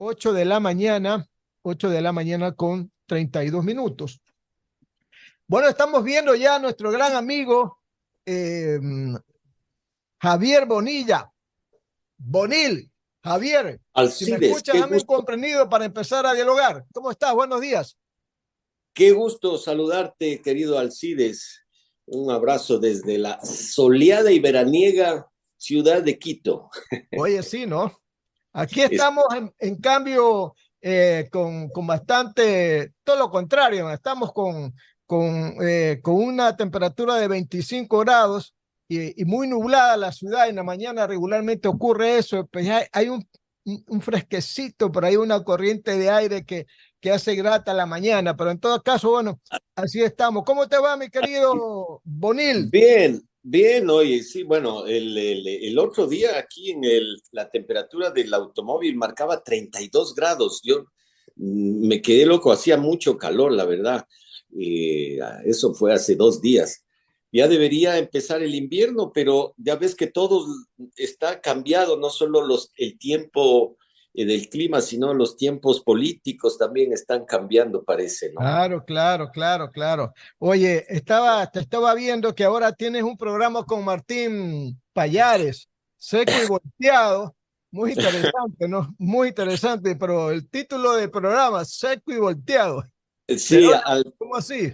8 de la mañana, 8 de la mañana con 32 minutos. Bueno, estamos viendo ya a nuestro gran amigo eh, Javier Bonilla. Bonil, Javier, si me Alcides, escuchas, dame un comprendido para empezar a dialogar. ¿Cómo estás? Buenos días. qué gusto saludarte, querido Alcides. Un abrazo desde la soleada y veraniega ciudad de Quito. Oye, sí, ¿no? Aquí Es- estamos en cambio con bastante, todo lo contrario, estamos con una temperatura de 25 grados y muy nublada la ciudad. En la mañana regularmente ocurre eso, pues hay un fresquecito, pero hay una corriente de aire que hace grata la mañana, pero en todo caso, bueno, así estamos. ¿Cómo te va, mi querido Bonil? Bien, bien, oye, sí, bueno, el otro día aquí la temperatura del automóvil marcaba 32 grados. Yo me quedé loco, hacía mucho calor, la verdad. Eso fue hace 2 días. Ya debería empezar el invierno, pero ya ves que todo está cambiado, no solo el tiempo del clima, sino los tiempos políticos también están cambiando, parece, ¿no? Claro, claro, claro, claro. Oye, te estaba viendo que ahora tienes un programa con Martín Payares, seco y volteado. Muy interesante, ¿no? Muy interesante, pero el título del programa, seco y volteado. ¿De Sí, dónde? ¿Cómo así?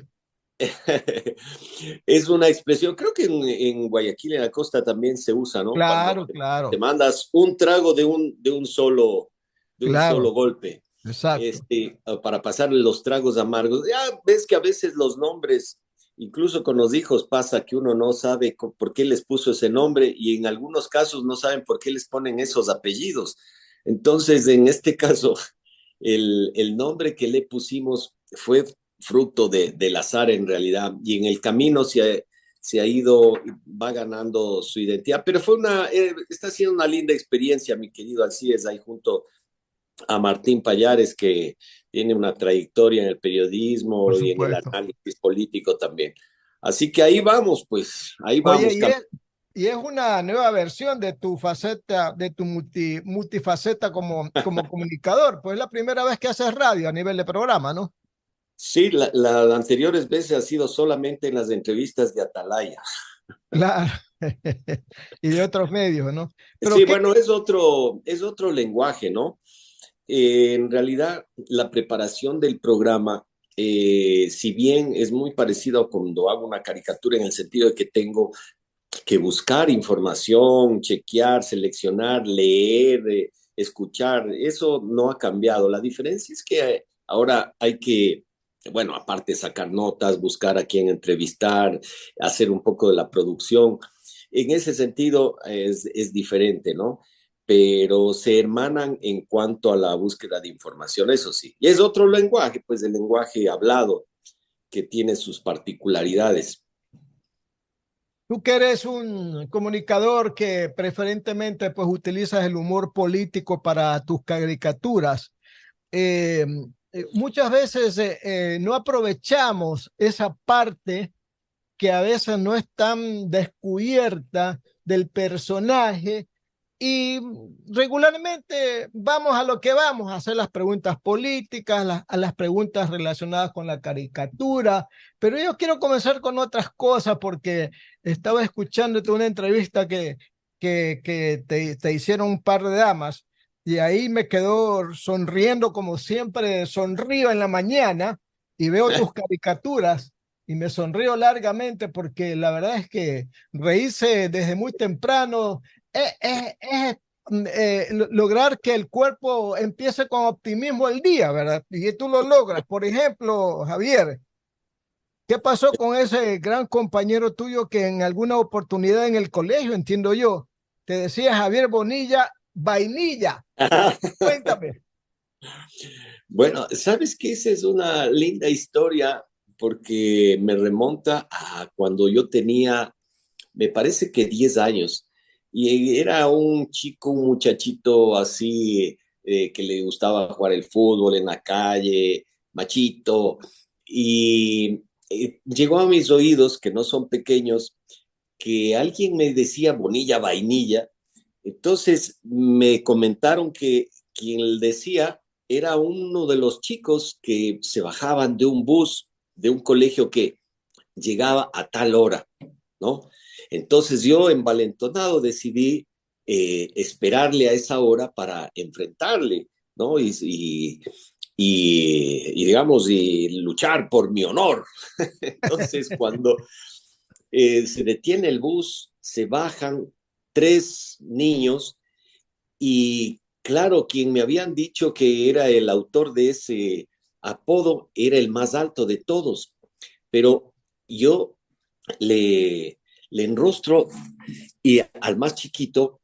es una expresión, creo que en Guayaquil, en la costa también se usa, ¿no? Cuando Claro, te claro, mandas un trago de un solo claro, golpe, exacto. para pasarle los tragos amargos. Ya ves que a veces los nombres, incluso con los hijos pasa que uno no sabe por qué les puso ese nombre y en algunos casos no saben por qué les ponen esos apellidos. Entonces, en este caso, el nombre que le pusimos fue fruto del azar en realidad, y en el camino se ha ido, va ganando su identidad, pero está siendo una linda experiencia, mi querido Alcides, ahí junto a Martín Payares, que tiene una trayectoria en el Por periodismo y en el supuesto. análisis político también. Así que ahí vamos, pues, ahí Oye, vamos. y es una nueva versión de tu faceta, de tu multifaceta como comunicador. Pues es la primera vez que haces radio a nivel de programa, ¿no? Sí, las anteriores veces ha sido solamente en las entrevistas de Atalaya. Claro. Y de otros medios, ¿no? Pero Sí, qué, bueno, es otro lenguaje, ¿no? En realidad, la preparación del programa, si bien es muy parecido a cuando hago una caricatura en el sentido de que tengo que buscar información, chequear, seleccionar, leer, escuchar, eso no ha cambiado. La diferencia es que ahora hay que, bueno, aparte de sacar notas, buscar a quién entrevistar, hacer un poco de la producción. En ese sentido es diferente, ¿no? Pero se hermanan en cuanto a la búsqueda de información, eso sí. Y es otro lenguaje, pues el lenguaje hablado, que tiene sus particularidades. tú que eres un comunicador que preferentemente pues utilizas el humor político para tus caricaturas, eh, muchas veces no aprovechamos esa parte que a veces no es tan descubierta del personaje y regularmente vamos a lo que vamos, a hacer las preguntas políticas, a las preguntas relacionadas con la caricatura, pero yo quiero comenzar con otras cosas porque estaba escuchándote una entrevista que te hicieron un par de damas y ahí me quedó sonriendo como siempre sonrío en la mañana y veo tus caricaturas y me sonrío largamente porque la verdad es que reírse desde muy temprano es lograr que el cuerpo empiece con optimismo el día, ¿verdad? Y tú lo logras. Por ejemplo, Javier, ¿qué pasó con ese gran compañero tuyo que en alguna oportunidad en el colegio, entiendo yo, te decía Javier Bonilla, vainilla? Cuéntame. Bueno, sabes que esa es una linda historia porque me remonta a cuando yo tenía, me parece que 10 años, y era un chico, un muchachito así, que le gustaba jugar el fútbol en la calle, machito, y llegó a mis oídos, que no son pequeños, que alguien me decía Bonilla Vainilla. Entonces me comentaron que quien decía era uno de los chicos que se bajaban de un bus de un colegio que llegaba a tal hora, ¿no? Entonces yo, envalentonado, decidí esperarle a esa hora para enfrentarle, ¿no? Digamos, y luchar por mi honor. Entonces, cuando se detiene el bus, se bajan tres niños y claro, quien me habían dicho que era el autor de ese apodo era el más alto de todos, pero yo le enrostro y al más chiquito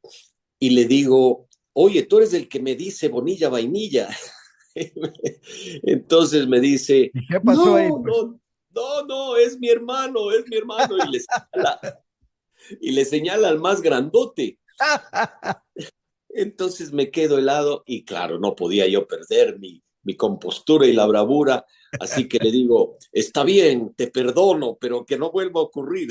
y le digo, oye, tú eres el que me dice Bonilla Vainilla. Entonces me dice, ¿Y qué pasó ahí, no, pues? no, no, no, es mi hermano. Y le señala al más grandote. Entonces me quedo helado y claro, no podía yo perder mi compostura y la bravura, así que le digo, está bien, te perdono, pero que no vuelva a ocurrir.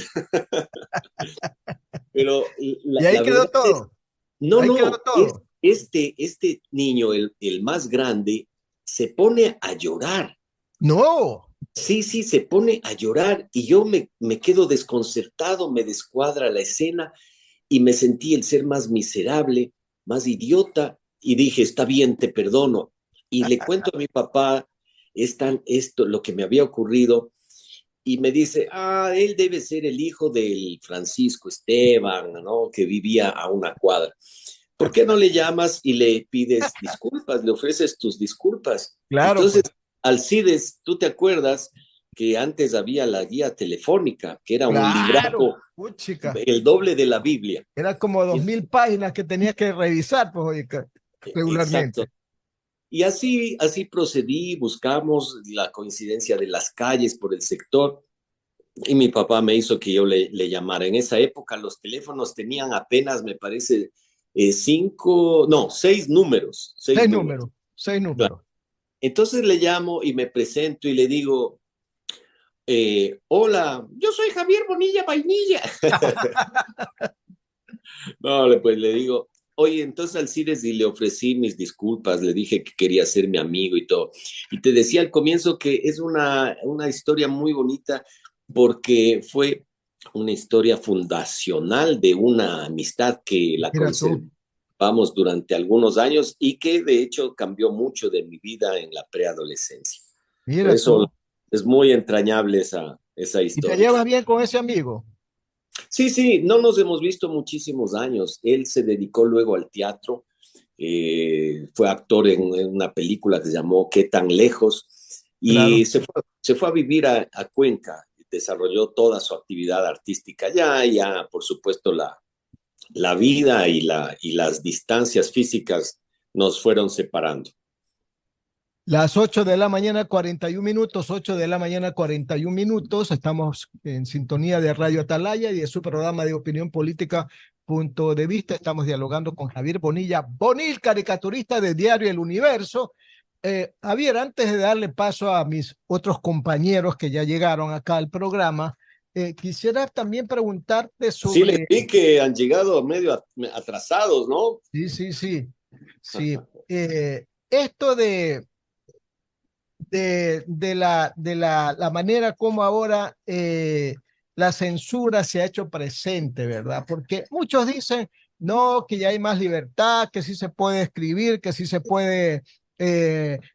Pero Y ahí la quedó verdad es, todo. no, Ahí quedó no, todo. este niño, el más grande, se pone a llorar. No. Sí, sí, se pone a llorar y yo me quedo desconcertado, me descuadra la escena y me sentí el ser más miserable, más idiota y dije, está bien, te perdono. Y le cuento a mi papá esto, lo que me había ocurrido y me dice, él debe ser el hijo del Francisco Esteban, ¿no? Que vivía a una cuadra. ¿Por qué no le llamas y le pides disculpas, le ofreces tus disculpas? Claro, Entonces, pues. Alcides, ¿tú te acuerdas que antes había la guía telefónica, que era un Claro. libraco, Chica. el doble de la Biblia? Era como dos Y- mil páginas que tenías que revisar, pues, oye, Exacto. regularmente. Y así procedí, buscamos la coincidencia de las calles por el sector y mi papá me hizo que yo le llamara. En esa época los teléfonos tenían apenas, me parece, seis números, seis Seis números. números, seis Claro. números. Entonces le llamo y me presento y le digo, hola, yo soy Javier Bonilla Vainilla. No, pues le digo, oye, entonces Alcides y le ofrecí mis disculpas, le dije que quería ser mi amigo y todo. Y te decía al comienzo que es una historia muy bonita porque fue una historia fundacional de una amistad que la Mira tú, conservamos durante algunos años y que de hecho cambió mucho de mi vida en la preadolescencia. Por mira eso tú. es muy entrañable esa ¿Y te historia. llevas bien con ese amigo? Sí, sí, no nos hemos visto muchísimos años. Él se dedicó luego al teatro, fue actor en una película que se llamó ¿Qué tan lejos? Y Claro. se fue a vivir a Cuenca, desarrolló toda su actividad artística ya por supuesto la vida y las distancias físicas nos fueron separando. Las 8 de la mañana, 41 minutos, 8 de la mañana, 41 minutos. Estamos en sintonía de Radio Atalaya y de su programa de opinión política, Punto de Vista. Estamos dialogando con Javier Bonilla, Bonil, caricaturista de Diario El Universo. Javier, antes de darle paso a mis otros compañeros que ya llegaron acá al programa, quisiera también preguntarte Sí, les sobre... vi que han llegado medio atrasados, ¿no? Sí, sí, sí, sí. Esto la manera como ahora la censura se ha hecho presente, ¿verdad? Porque muchos dicen, no, que ya hay más libertad, que sí se puede escribir, que sí se puede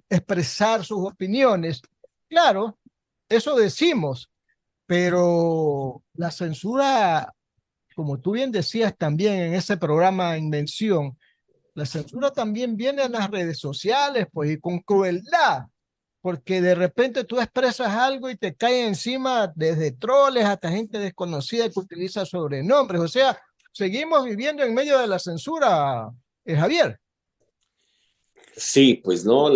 expresar sus opiniones. Claro, eso decimos, pero la censura, como tú bien decías también en ese programa en mención, la censura también viene en las redes sociales, pues, y con crueldad, porque de repente tú expresas algo y te cae encima desde troles hasta gente desconocida que utiliza sobrenombres. O sea, seguimos viviendo en medio de la censura, Javier. Sí, pues no,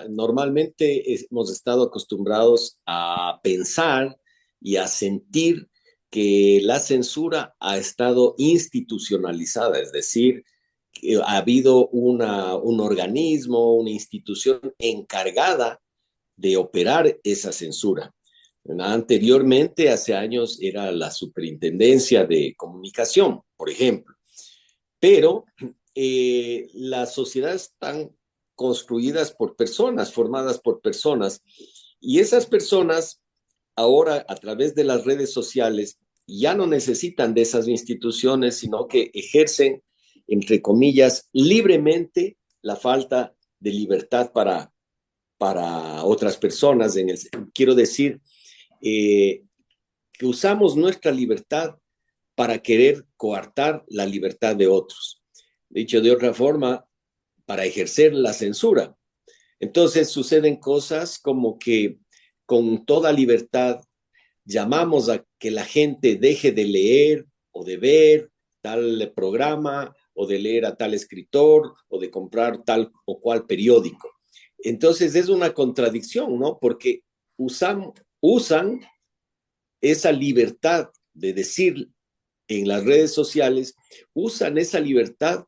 normalmente hemos estado acostumbrados a pensar y a sentir que la censura ha estado institucionalizada, es decir, que ha habido un organismo, una institución encargada de operar esa censura. Anteriormente, hace años, era la Superintendencia de Comunicación, por ejemplo, pero la sociedad es tan construidas por personas, formadas por personas. Y esas personas ahora a través de las redes sociales ya no necesitan de esas instituciones, sino que ejercen, entre comillas, libremente la falta de libertad para otras personas. Quiero decir, que usamos nuestra libertad para querer coartar la libertad de otros. Dicho de otra forma, para ejercer la censura. Entonces suceden cosas como que con toda libertad llamamos a que la gente deje de leer o de ver tal programa o de leer a tal escritor o de comprar tal o cual periódico. Entonces es una contradicción, ¿no? Porque usan esa libertad de decir en las redes sociales, usan esa libertad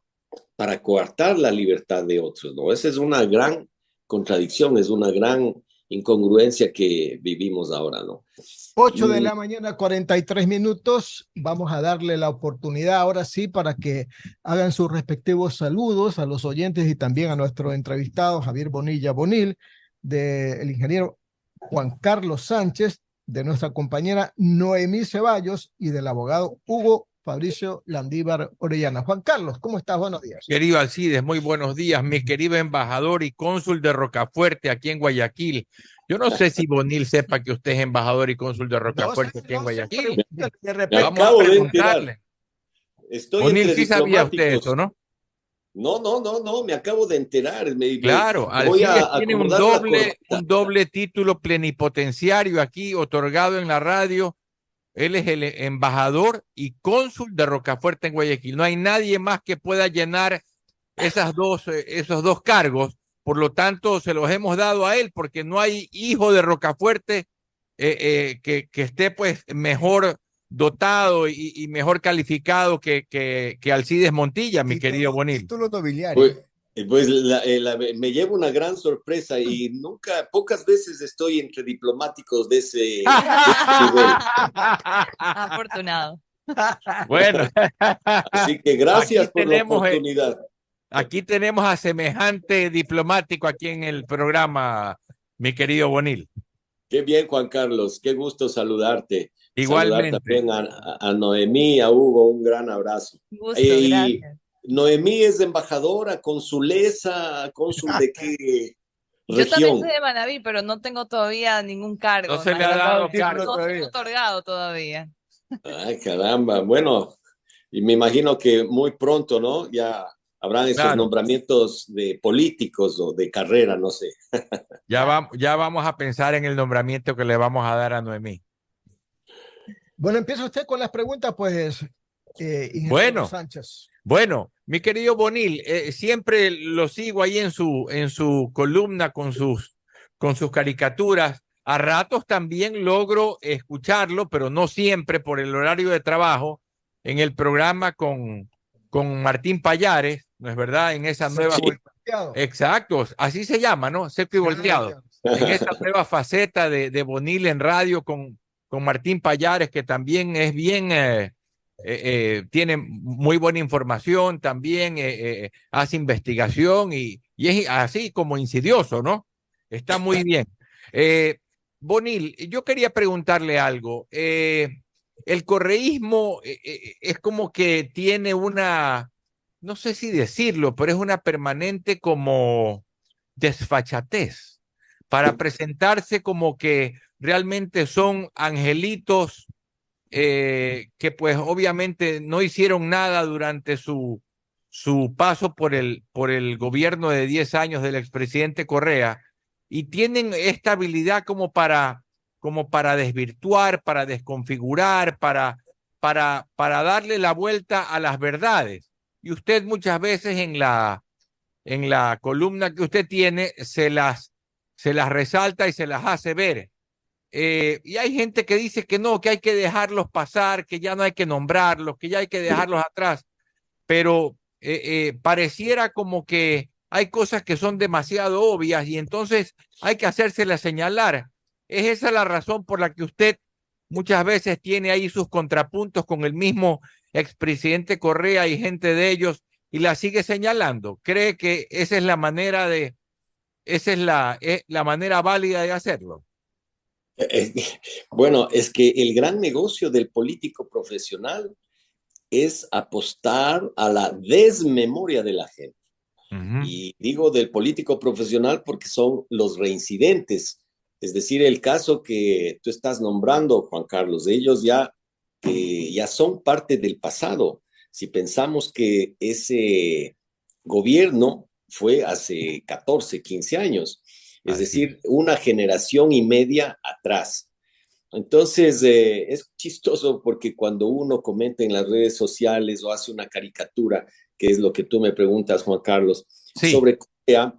para coartar la libertad de otros, ¿no? Esa es una gran contradicción, es una gran incongruencia que vivimos ahora, ¿no? 8 de la mañana, 43 minutos. Vamos a darle la oportunidad ahora sí para que hagan sus respectivos saludos a los oyentes y también a nuestro entrevistado Javier Bonilla Bonil, del ingeniero Juan Carlos Sánchez, de nuestra compañera Noemí Ceballos y del abogado Hugo Fabricio Landívar Orellana. Juan Carlos, ¿cómo estás? Buenos días. Querido Alcides, muy buenos días, mi querido embajador y cónsul de Rocafuerte aquí en Guayaquil. Yo no sé si Bonil sepa que usted es embajador y cónsul de Rocafuerte aquí en Guayaquil. De repente, vamos a preguntarle. Estoy Bonil, entre sí sabía diplomáticos. usted eso, ¿no? No, me acabo de enterar. Claro, Alcides tiene un doble título plenipotenciario aquí otorgado en la radio. Él es el embajador y cónsul de Rocafuerte en Guayaquil. No hay nadie más que pueda llenar esos dos cargos. Por lo tanto, se los hemos dado a él porque no hay hijo de Rocafuerte que esté pues mejor dotado y mejor calificado que Alcides Montilla, mi querido Bonil. Título nobiliario. Pues me llevo una gran sorpresa y pocas veces estoy entre diplomáticos de ese nivel. Afortunado. Bueno. Así que gracias por la oportunidad. Aquí tenemos a semejante diplomático aquí en el programa, mi querido Bonil. Qué bien, Juan Carlos, qué gusto saludarte. Igualmente. Saludar también a Noemí, a Hugo, un gran abrazo. Gusto, gracias. Noemí es embajadora, consulesa, cónsul de qué Yo también región. soy de Manabí, pero no tengo todavía ningún cargo. No se le ha dado cargo todavía. No se me ha otorgado todavía. Ay, caramba. Bueno, y me imagino que muy pronto, ¿no? Ya habrán esos nombramientos de políticos o de carrera, no sé. Ya vamos a pensar en el nombramiento que le vamos a dar a Noemí. Bueno, empieza usted con las preguntas, pues, ingeniero Sánchez. Bueno, mi querido Bonil, siempre lo sigo ahí en su columna con sus caricaturas. A ratos también logro escucharlo, pero no siempre por el horario de trabajo, en el programa con Martín Payares, ¿no es verdad? En esa nueva... Exacto, así se llama, ¿no? Seco y volteado. En esa nueva faceta de Bonil en radio con Martín Payares, que también es bien... tiene muy buena información, también hace investigación y es así como insidioso, ¿no? Está muy bien. Bonil, yo quería preguntarle algo. El correísmo es como que tiene una, no sé si decirlo, pero es una permanente como desfachatez para presentarse como que realmente son angelitos que pues obviamente no hicieron nada durante su paso por el gobierno de 10 años del expresidente Correa y tienen esta habilidad como para desvirtuar, para desconfigurar, para darle la vuelta a las verdades. Y usted muchas veces en la columna que usted tiene se las resalta y se las hace ver. Y hay gente que dice que no, que hay que dejarlos pasar, que ya no hay que nombrarlos, que ya hay que dejarlos atrás, pero pareciera como que hay cosas que son demasiado obvias y entonces hay que hacérselas señalar. ¿Es esa la razón por la que usted muchas veces tiene ahí sus contrapuntos con el mismo expresidente Correa y gente de ellos y la sigue señalando. ¿Cree que esa es la manera la manera válida de hacerlo? Eh, bueno, es que el gran negocio del político profesional es apostar a la desmemoria de la gente. Y digo del político profesional porque son los reincidentes. Es decir, el caso que tú estás nombrando, Juan Carlos, ellos ya son parte del pasado. Si pensamos que ese gobierno fue hace 14, 15 años, es Así es. decir, una generación y media atrás. Entonces, es chistoso porque cuando uno comenta en las redes sociales o hace una caricatura, que es lo que tú me preguntas, Juan Carlos, Sí, sobre Corea,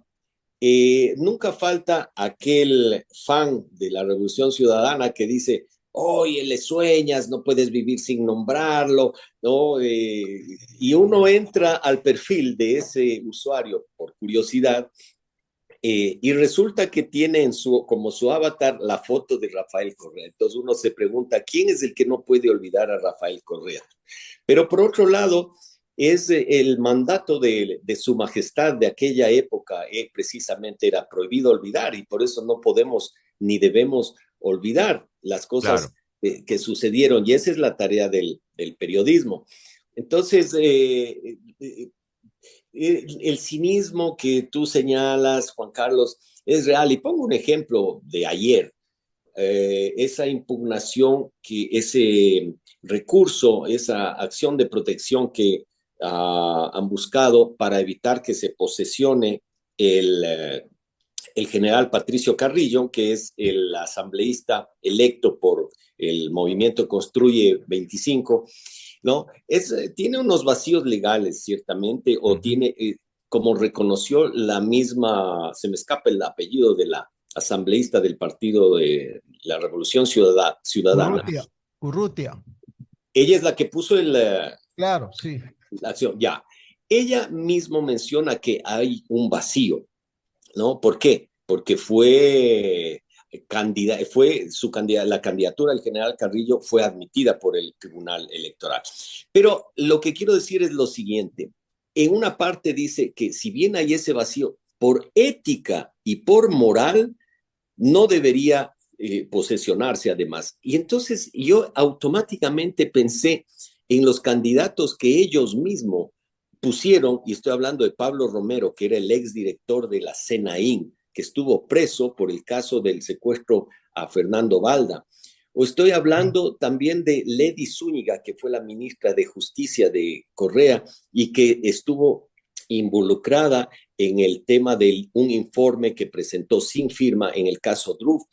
nunca falta aquel fan de la Revolución Ciudadana que dice, oye, le sueñas, no puedes vivir sin nombrarlo, ¿no? Y uno entra al perfil de ese usuario por curiosidad y resulta que tiene como su avatar la foto de Rafael Correa. Entonces uno se pregunta, ¿quién es el que no puede olvidar a Rafael Correa? Pero por otro lado, es el mandato de su majestad de aquella época, precisamente era prohibido olvidar y por eso no podemos ni debemos olvidar las claro. cosas que sucedieron y esa es la tarea del periodismo. Entonces, el cinismo que tú señalas, Juan Carlos, es real. Y pongo un ejemplo de ayer. Esa impugnación, ese recurso, esa acción de protección que han buscado para evitar que se posesione el general Patricio Carrillo, que es el asambleísta electo por el movimiento Construye 25, ¿no? Tiene unos vacíos legales, ciertamente, o tiene, como reconoció la misma, se me escapa el apellido de la asambleísta del Partido de la Revolución Ciudadana. Urrutia, Urrutia. Ella es la que puso Claro, sí. la acción, ya. Ella mismo menciona que hay un vacío, ¿no? ¿Por qué? Porque la candidatura del general Carrillo fue admitida por el Tribunal Electoral. Pero lo que quiero decir es lo siguiente. En una parte dice que si bien hay ese vacío, por ética y por moral, no debería posesionarse además. Y entonces yo automáticamente pensé en los candidatos que ellos mismos pusieron, y estoy hablando de Pablo Romero, que era el exdirector de la CENAIN, que estuvo preso por el caso del secuestro a Fernando Valda. O estoy hablando también de Ledy Zúñiga, que fue la ministra de Justicia de Correa y que estuvo involucrada en el tema de un informe que presentó sin firma en el caso Druf.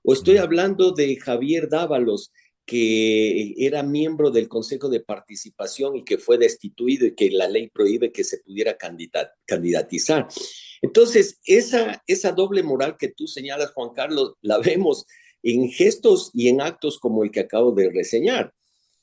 O estoy hablando de Javier Dávalos, que era miembro del Consejo de Participación y que fue destituido y que la ley prohíbe que se pudiera candidatizar. Entonces, esa doble moral que tú señalas, Juan Carlos, la vemos en gestos y en actos como el que acabo de reseñar.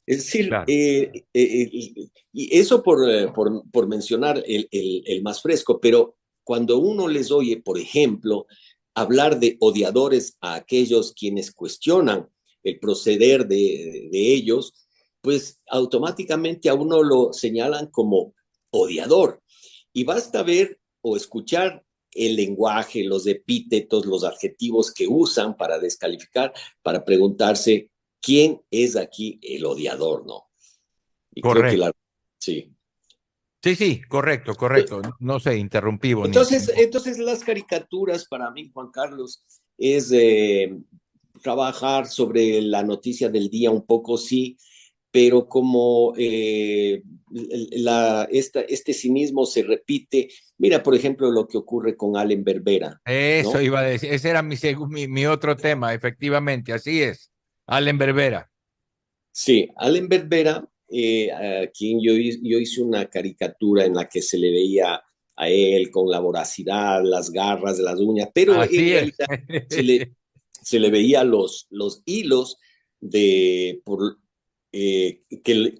Es decir, Claro. y eso por mencionar el más fresco, pero cuando uno les oye, por ejemplo, hablar de odiadores a aquellos quienes cuestionan el proceder de ellos, pues automáticamente a uno lo señalan como odiador. Y basta ver o escuchar el lenguaje, los epítetos, los adjetivos que usan para descalificar, para preguntarse quién es aquí el odiador, ¿no? Y creo que Correcto. sí. Sí, sí, correcto, correcto. No, no sé, interrumpí, Bonil. Entonces las caricaturas para mí, Juan Carlos, es trabajar sobre la noticia del día un poco, sí, pero como este cinismo se repite, mira, por ejemplo, lo que ocurre con Allen Berbera, Eso ¿no? iba a decir, ese era mi otro tema, efectivamente, así es. Allen Berbera. Sí, Allen Berbera, a quien yo hice una caricatura en la que se le veía a él con la voracidad, las garras, las uñas, pero en Así es. realidad se le, se le veía los hilos que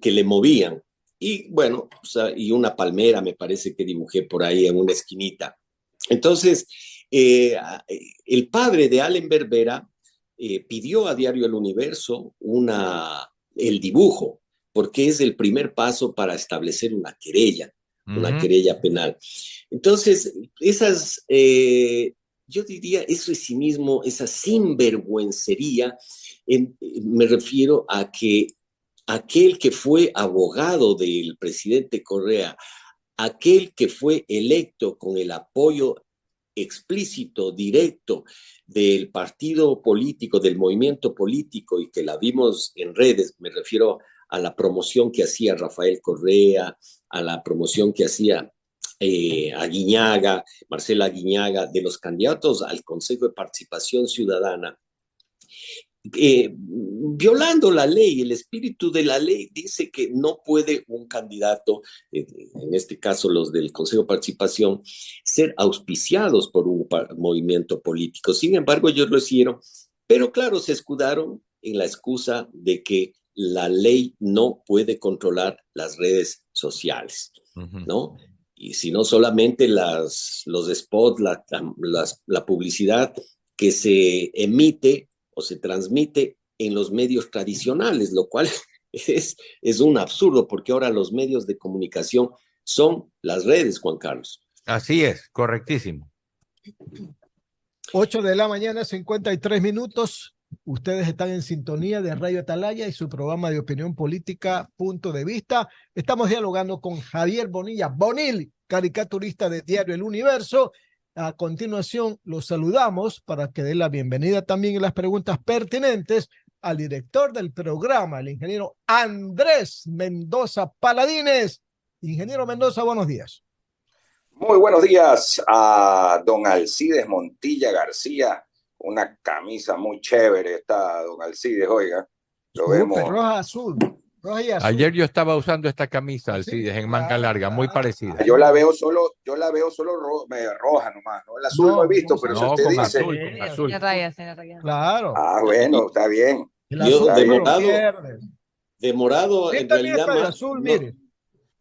le movían. Y bueno, o sea, y una palmera me parece que dibujé por ahí en una esquinita. Entonces, eh, el padre de Allen Berbera pidió a Diario El Universo el dibujo, porque es el primer paso para establecer una querella. una querella penal. Entonces, yo diría, eso es cinismo, esa sinvergüencería, me refiero a que aquel que fue abogado del presidente Correa, aquel que fue electo con el apoyo explícito, directo del partido político, del movimiento político, y que la vimos en redes, me refiero a la promoción que hacía Rafael Correa, a la promoción que hacía Aguiñaga, Marcela Aguiñaga, de los candidatos al Consejo de Participación Ciudadana, violando la ley. El espíritu de la ley dice que no puede un candidato, en este caso los del Consejo de Participación, ser auspiciados por un movimiento político. Sin embargo, ellos lo hicieron, pero claro, se escudaron en la excusa de que la ley no puede controlar las redes sociales, ¿no? Y si no solamente los spots, la publicidad que se emite o se transmite en los medios tradicionales, lo cual es un absurdo, porque ahora los medios de comunicación son las redes, Juan Carlos. Así es, correctísimo. 8 de la mañana, 53 minutos. Ustedes están en sintonía de Radio Atalaya y su programa de opinión política, Punto de Vista. Estamos dialogando con Javier Bonilla Bonil, caricaturista de Diario El Universo. A continuación, los saludamos para que dé la bienvenida también y las preguntas pertinentes al director del programa, el ingeniero Andrés Mendoza Paladines. Ingeniero Mendoza, buenos días. Muy buenos días a don Alcides Montilla García. Una camisa muy chévere está don Alcides, oiga. Lo vemos. Roja azul. Roja y azul. Ayer yo estaba usando esta camisa, Alcides, en manga larga, muy parecida. Yo la veo solo roja nomás, ¿no? El azul no he visto, pero si usted dice. Azul, con azul. Claro. Ah, bueno, está bien. Yo de morado en realidad más azul, no, mire.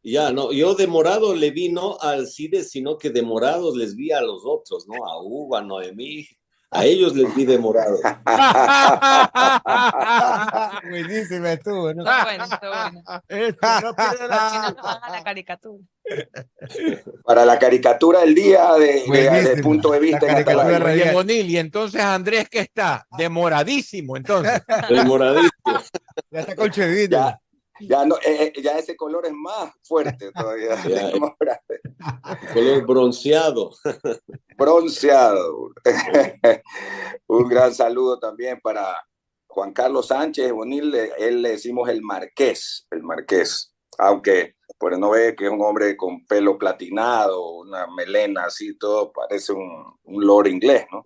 Ya, no, yo de morado le vi no a Alcides, sino que de morados les vi a los otros, ¿no? A Hugo, a Noemí, a ellos les vi de morado. Buenísima estuvo, ¿no? Bueno. No pierde la caricatura. Para la caricatura del día de Punto de Vista en Atalaya. Oye, Bonil, y entonces Andrés, ¿qué está? Demoradísimo, entonces. Demoradísimo. Ya está con chevito. Ya, no, ya ese color es más fuerte todavía. Color bronceado. Bronceado. Un gran saludo también para Juan Carlos Sánchez Bonil. Él le decimos el Marqués. Aunque pues no ve que es un hombre con pelo platinado, una melena así, todo parece un lord inglés, ¿no?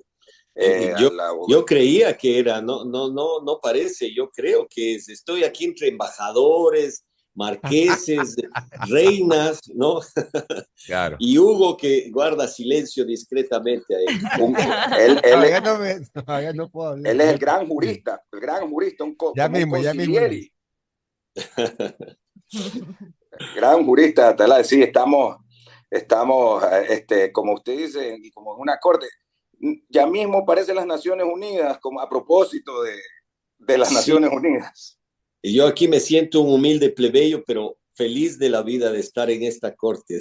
Yo creía que era, no parece, yo creo que estoy aquí entre embajadores, marqueses, reinas, ¿no? Claro. Y Hugo que guarda silencio discretamente ahí. Él es el gran jurista, un concilieri. Gran jurista, Atalaya. Sí, estamos, como usted dice, y como en una corte. Ya mismo parecen las Naciones Unidas, como a propósito de las Naciones Unidas. Y yo aquí me siento un humilde plebeyo, pero feliz de la vida de estar en esta corte.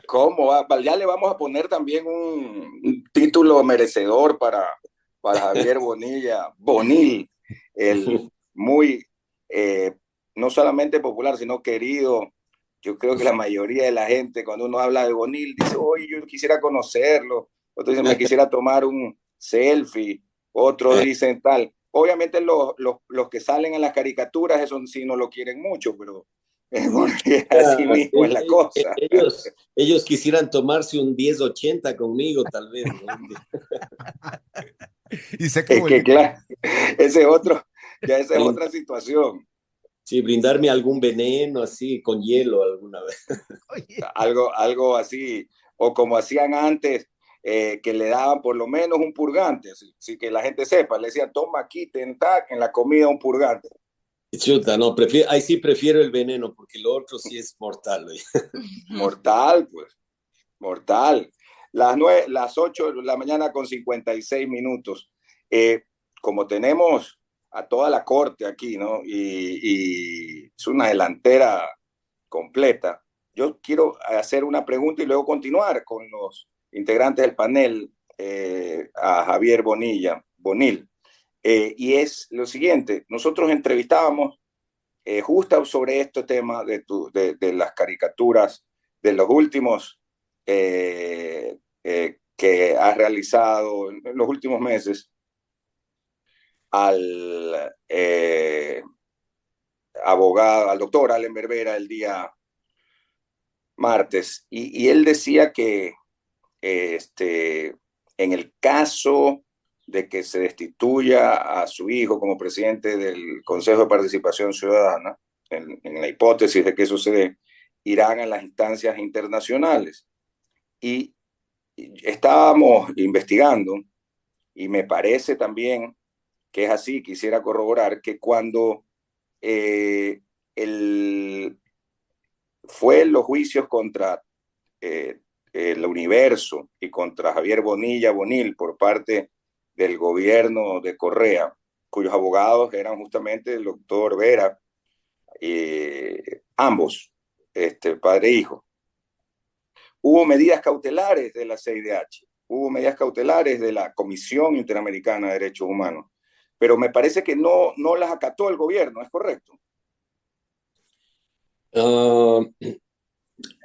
¿Cómo va? Ya le vamos a poner también un título merecedor para Javier Bonil, el muy, no solamente popular, sino querido. Yo creo que la mayoría de la gente, cuando uno habla de Bonil, dice, oye, yo quisiera conocerlo. Otros dicen, me quisiera tomar un selfie. Otros dicen tal. Obviamente los que salen en las caricaturas, eso sí no lo quieren mucho, pero así mismo es la cosa. Ellos quisieran tomarse un 1080 conmigo, tal vez. Y se claro, esa es otra situación. Sí, brindarme algún veneno así, con hielo alguna vez. Algo así, o como hacían antes, que le daban por lo menos un purgante, así que la gente sepa, le decían, toma aquí, en la comida un purgante. Chuta, no, ahí sí prefiero el veneno, porque lo otro sí es mortal. Mortal, pues, mortal. Las 8 de la mañana con 56 minutos. Como tenemos a toda la corte aquí, ¿no? Y es una delantera completa. yo quiero hacer una pregunta y luego continuar con los integrantes del panel, a Javier Bonil. Y es lo siguiente, nosotros entrevistábamos justo sobre este tema de las caricaturas de los últimos que has realizado en los últimos meses al abogado, al doctor Allen Berbera el día martes, y él decía que en el caso de que se destituya a su hijo como presidente del Consejo de Participación Ciudadana, en la hipótesis de que eso se dé, irán a las instancias internacionales. Y estábamos investigando, y me parece también que es así, quisiera corroborar que cuando fue los juicios contra el Universo y contra Javier Bonil por parte del gobierno de Correa, cuyos abogados eran justamente el doctor Vera, ambos, padre e hijo. Hubo medidas cautelares de la CIDH, hubo medidas cautelares de la Comisión Interamericana de Derechos Humanos, pero me parece que no las acató el gobierno, ¿es correcto?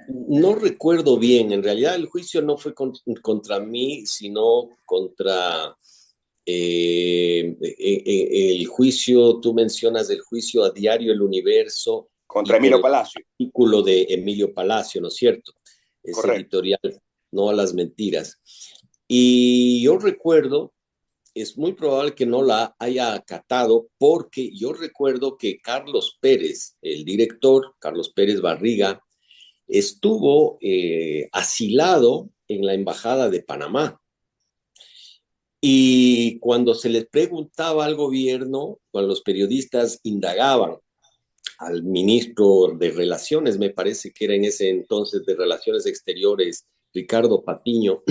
No recuerdo bien, en realidad el juicio no fue contra mí, sino contra el juicio, tú mencionas el juicio a Diario El Universo. Contra Emilio Palacio. Artículo de Emilio Palacio, ¿no es cierto? Ese correcto. Editorial, No a las Mentiras. Y yo recuerdo, es muy probable que no la haya acatado, porque yo recuerdo que Carlos Pérez, el director, Carlos Pérez Barriga, estuvo asilado en la Embajada de Panamá. Y cuando se les preguntaba al gobierno, cuando los periodistas indagaban al ministro de Relaciones, me parece que era en ese entonces de Relaciones Exteriores, Ricardo Patiño,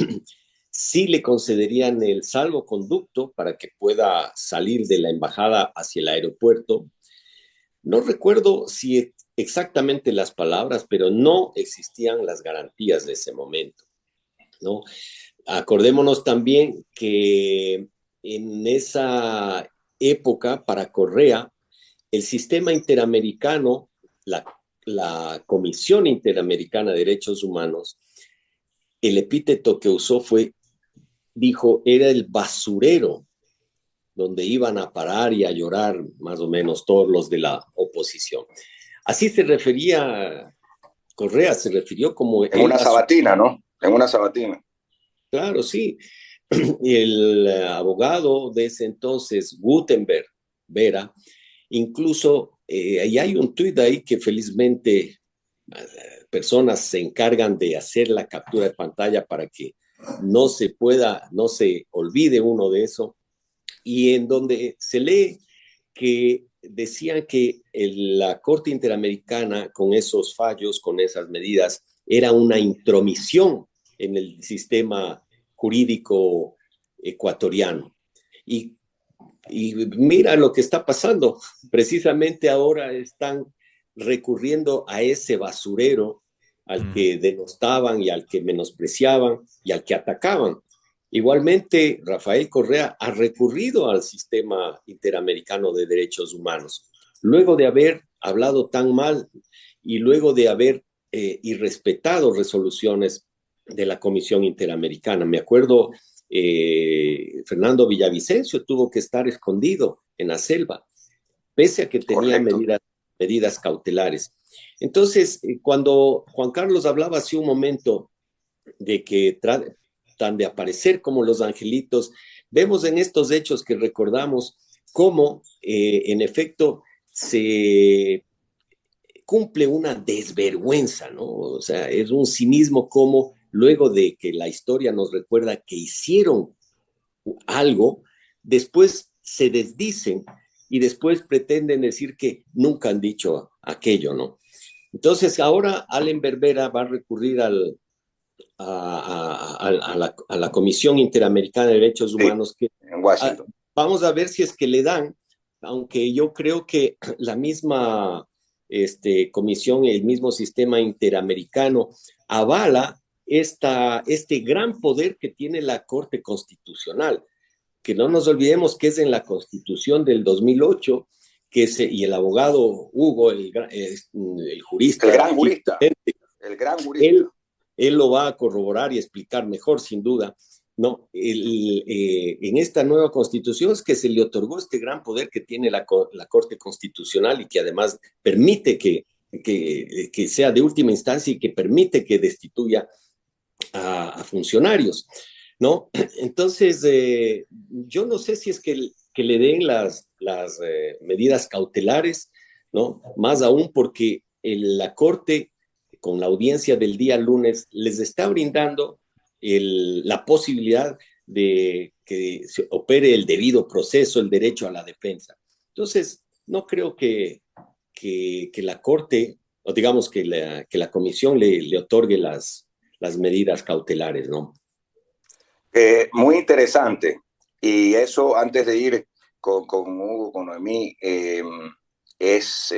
sí le concederían el salvoconducto para que pueda salir de la embajada hacia el aeropuerto. No recuerdo si exactamente las palabras, pero no existían las garantías de ese momento, ¿no? Acordémonos también que en esa época, para Correa, el sistema interamericano, la Comisión Interamericana de Derechos Humanos, el epíteto que usó dijo, era el basurero donde iban a parar y a llorar más o menos todos los de la oposición. Así se refería Correa, se refirió como... En una sabatina, ¿no? En una sabatina. Claro, sí. El abogado de ese entonces, Gutenberg Vera, incluso, y hay un tuit ahí que felizmente personas se encargan de hacer la captura de pantalla para que no se olvide uno de eso, y en donde se lee que decían que la Corte Interamericana, con esos fallos, con esas medidas, era una intromisión en el sistema jurídico ecuatoriano. Y mira lo que está pasando. Precisamente ahora están recurriendo a ese basurero al que denostaban y al que menospreciaban y al que atacaban. Igualmente, Rafael Correa ha recurrido al sistema interamericano de derechos humanos, luego de haber hablado tan mal y luego de haber irrespetado resoluciones de la Comisión Interamericana. Me acuerdo, Fernando Villavicencio tuvo que estar escondido en la selva, pese a que tenía medidas cautelares. Entonces, cuando Juan Carlos hablaba hace un momento de que tratan de aparecer como los angelitos, vemos en estos hechos que recordamos cómo, en efecto, se cumple una desvergüenza, ¿no? O sea, es un cinismo como luego de que la historia nos recuerda que hicieron algo, después se desdicen y después pretenden decir que nunca han dicho aquello, ¿no? Entonces ahora Allen Berbera va a recurrir a la Comisión Interamericana de Derechos Humanos, que en Washington. Vamos a ver si es que le dan, aunque yo creo que la misma comisión, el mismo sistema interamericano, avala este gran poder que tiene la Corte Constitucional, que no nos olvidemos que es en la Constitución del 2008, y el abogado Hugo, el jurista, el gran jurista, él lo va a corroborar y explicar mejor, sin duda, ¿no? En esta nueva Constitución es que se le otorgó este gran poder que tiene la Corte Constitucional y que además permite que sea de última instancia y que permite que destituya a funcionarios, ¿no? Entonces, yo no sé si es que le den las medidas cautelares, ¿no? Más aún porque la Corte, con la audiencia del día lunes, les está brindando la posibilidad de que se opere el debido proceso, el derecho a la defensa. Entonces, no creo que la Corte, o digamos que la Comisión le otorgue las medidas cautelares, ¿no? Muy interesante. Y eso, antes de ir con Hugo, con Noemí, es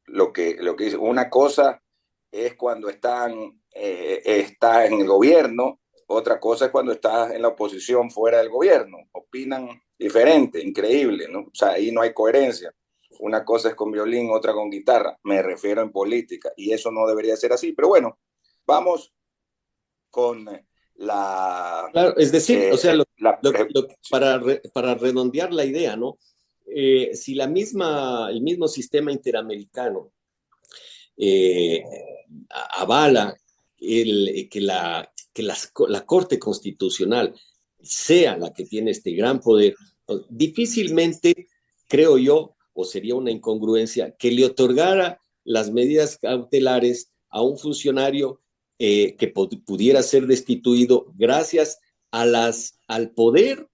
lo que dice. Una cosa es cuando está en el gobierno, otra cosa es cuando estás en la oposición fuera del gobierno. Opinan diferente, increíble, ¿no? O sea, ahí no hay coherencia. Una cosa es con violín, otra con guitarra. Me refiero en política, y eso no debería ser así. Pero bueno, vamos con la... Claro, es decir, o sea, para redondear la idea, ¿no? Si el mismo sistema interamericano avala que la Corte Constitucional sea la que tiene este gran poder, difícilmente, creo yo, o sería una incongruencia, que le otorgara las medidas cautelares a un funcionario que pudiera ser destituido gracias al poder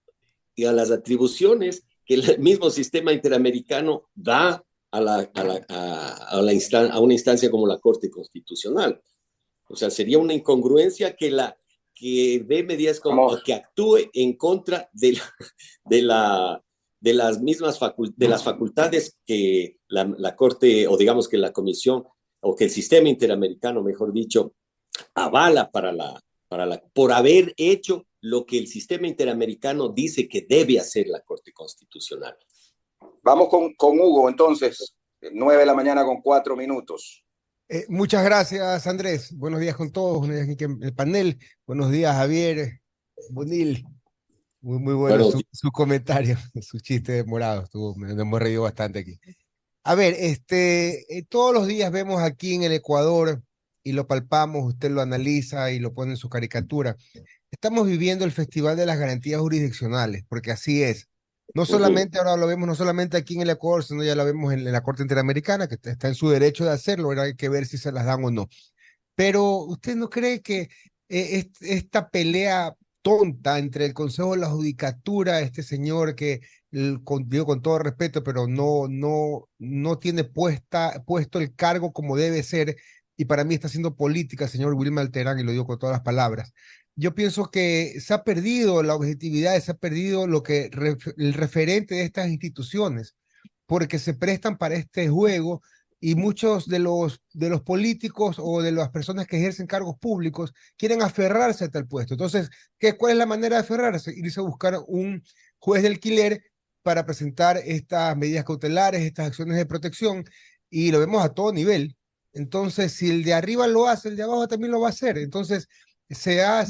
y a las atribuciones que el mismo sistema interamericano da a una instancia como la Corte Constitucional. O sea, sería una incongruencia que dé medidas como que actúe en contra de las mismas de las facultades que la Corte, o digamos que la Comisión, o que el sistema interamericano, mejor dicho, avala por haber hecho lo que el sistema interamericano dice que debe hacer la Corte Constitucional. Vamos con Hugo, entonces, 9:04 a.m. Muchas gracias, Andrés. Buenos días con todos. Buenos días aquí en el panel. Buenos días, Javier Bonil. Muy bueno su comentario, su chiste de morado. Me hemos reído bastante aquí. A ver, todos los días vemos aquí en el Ecuador y lo palpamos, usted lo analiza y lo pone en su caricatura. Estamos viviendo el Festival de las Garantías Jurisdiccionales, porque así es. No solamente ahora lo vemos, no solamente aquí en el Ecuador, sino ya lo vemos en la Corte Interamericana, que está en su derecho de hacerlo, ahora hay que ver si se las dan o no. Pero ¿usted no cree que esta pelea tonta entre el Consejo de la Judicatura, este señor que, digo con todo respeto, pero no tiene puesto el cargo como debe ser, y para mí está haciendo política, señor Wilmer Terán, y lo digo con todas las palabras? Yo pienso que se ha perdido la objetividad, se ha perdido el referente de estas instituciones, porque se prestan para este juego, y muchos de los políticos o de las personas que ejercen cargos públicos quieren aferrarse a tal puesto. Entonces, ¿cuál es la manera de aferrarse? Irse a buscar un juez de alquiler para presentar estas medidas cautelares, estas acciones de protección, y lo vemos a todo nivel. Entonces, si el de arriba lo hace, el de abajo también lo va a hacer. Entonces, se ha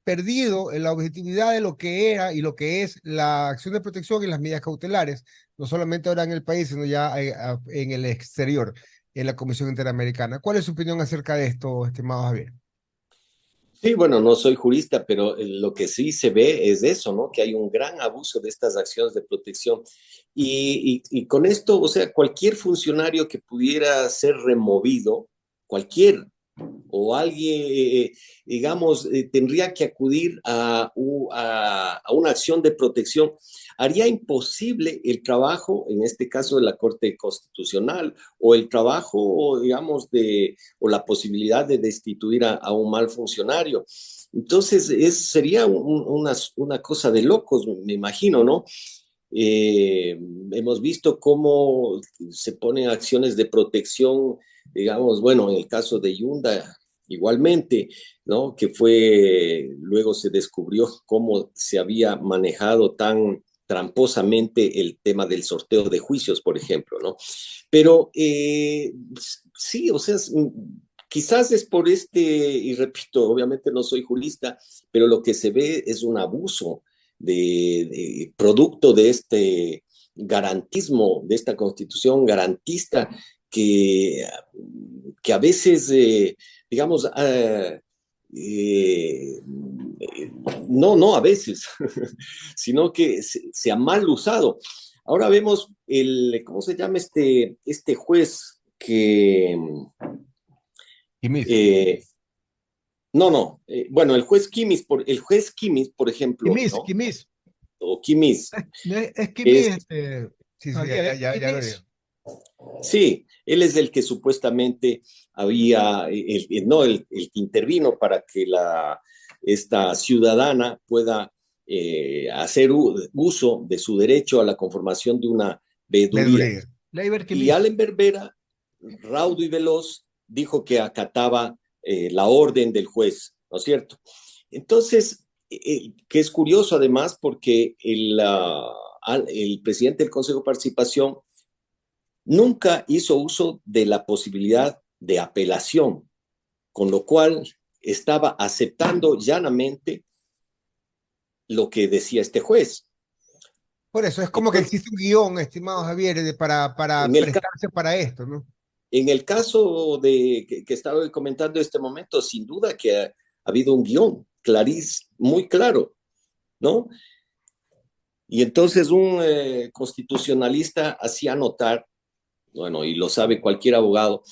perdido la objetividad de lo que era y lo que es la acción de protección y las medidas cautelares, no solamente ahora en el país, sino ya en el exterior, en la Comisión Interamericana. ¿Cuál es su opinión acerca de esto, estimado Javier? Sí, bueno, no soy jurista, pero lo que sí se ve es eso, ¿no? Que hay un gran abuso de estas acciones de protección. Y con esto, o sea, cualquier funcionario que pudiera ser removido, cualquier, o alguien, digamos, tendría que acudir a una acción de protección, haría imposible el trabajo, en este caso de la Corte Constitucional, o el trabajo, digamos, o la posibilidad de destituir a un mal funcionario. Entonces, sería una cosa de locos, me imagino, ¿no? hemos visto cómo se ponen acciones de protección, digamos, bueno, en el caso de Yunda, igualmente, ¿no? Que luego se descubrió cómo se había manejado tan tramposamente el tema del sorteo de juicios, por ejemplo, ¿no? Pero sí, o sea, quizás es por y repito, obviamente no soy jurista, pero lo que se ve es un abuso de producto de este garantismo, de esta constitución garantista que a veces, digamos, no a veces, sino que se ha mal usado. Ahora vemos ¿cómo se llama este juez que... bueno, el juez Kimis, por ejemplo, Kimis, ¿no? Kimis. O Kimis. Es Kimis, Sí, Javier, ya lo Kimis. digo. Sí, él es el que supuestamente había, el que intervino para que esta ciudadana pueda hacer uso de su derecho a la conformación de una veeduría. Leiber Y Kimis. Allen Berbera, raudo y veloz, dijo que acataba la orden del juez, ¿no es cierto? Entonces, que es curioso además porque el presidente del Consejo de Participación nunca hizo uso de la posibilidad de apelación, con lo cual estaba aceptando llanamente lo que decía este juez. Por eso es como que existe un guión, estimado Javier, para prestarse para esto, ¿no? En el caso que estaba comentando en este momento, sin duda que ha habido un guión muy claro, ¿no? Y entonces un constitucionalista hacía notar, bueno, y lo sabe cualquier abogado,